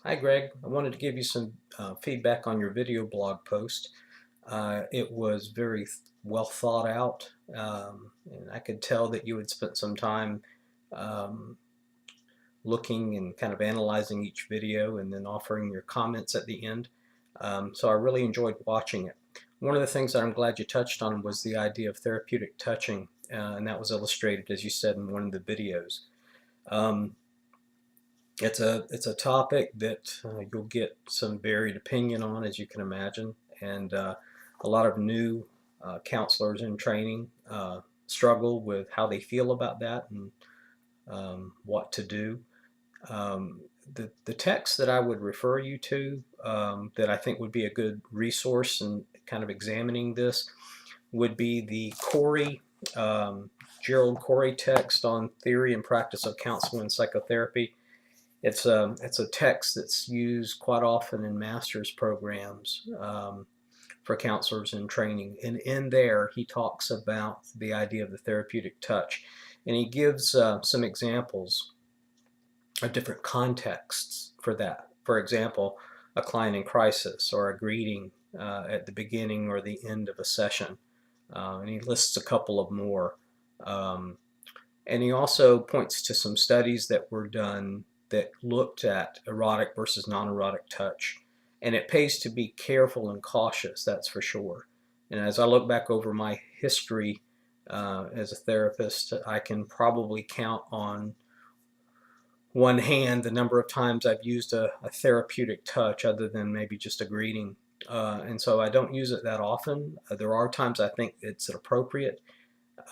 Hi Greg, I wanted to give you some feedback on your video blog post. It was very well thought out, and I could tell that you had spent some time um, looking and kind of analyzing each video and then offering your comments at the end. So I really enjoyed watching it. One of the things that I'm glad you touched on was the idea of therapeutic touching, and that was illustrated, as you said, in one of the videos. Um, it's a topic that you'll get some varied opinion on, as you can imagine, and a lot of new counselors in training struggle with how they feel about that and what to do. The text that I would refer you to that I think would be a good resource in kind of examining this would be the Gerald Corey text on theory and practice of counseling and psychotherapy. It's a text that's used quite often in master's programs for counselors in training. And in there, he talks about the idea of the therapeutic touch. And he gives some examples of different contexts for that. For example, a client in crisis or a greeting at the beginning or the end of a session. And he lists a couple of more. Um, and he also points to some studies that were done that looked at erotic versus non-erotic touch. And it pays to be careful and cautious, that's for sure. And as I look back over my history as a therapist, I can probably count on one hand the number of times I've used a therapeutic touch other than maybe just a greeting. And so I don't use it that often. There are times I think it's appropriate, but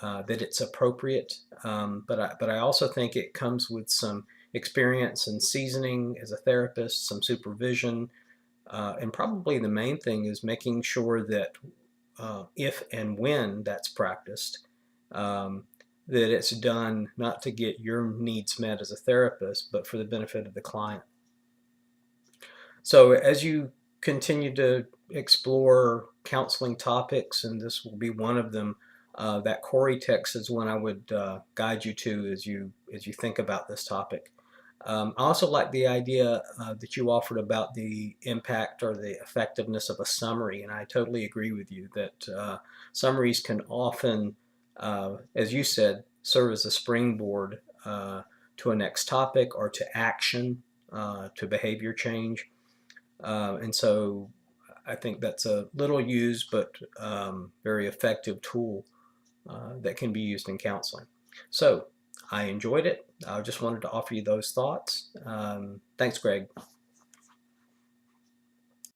I also think it comes with some experience and seasoning as a therapist, some supervision, and probably the main thing is making sure that if and when that's practiced, um, that it's done not to get your needs met as a therapist, but for the benefit of the client. So as you continue to explore counseling topics, and this will be one of them, that Corey text is one I would guide you to as you think about this topic. I also like the idea that you offered about the impact or the effectiveness of a summary, and I totally agree with you that summaries can often, as you said, serve as a springboard to a next topic or to action, to behavior change. And so I think that's a little used but very effective tool that can be used in counseling. So I enjoyed it. I just wanted to offer you those thoughts. Thanks, Greg.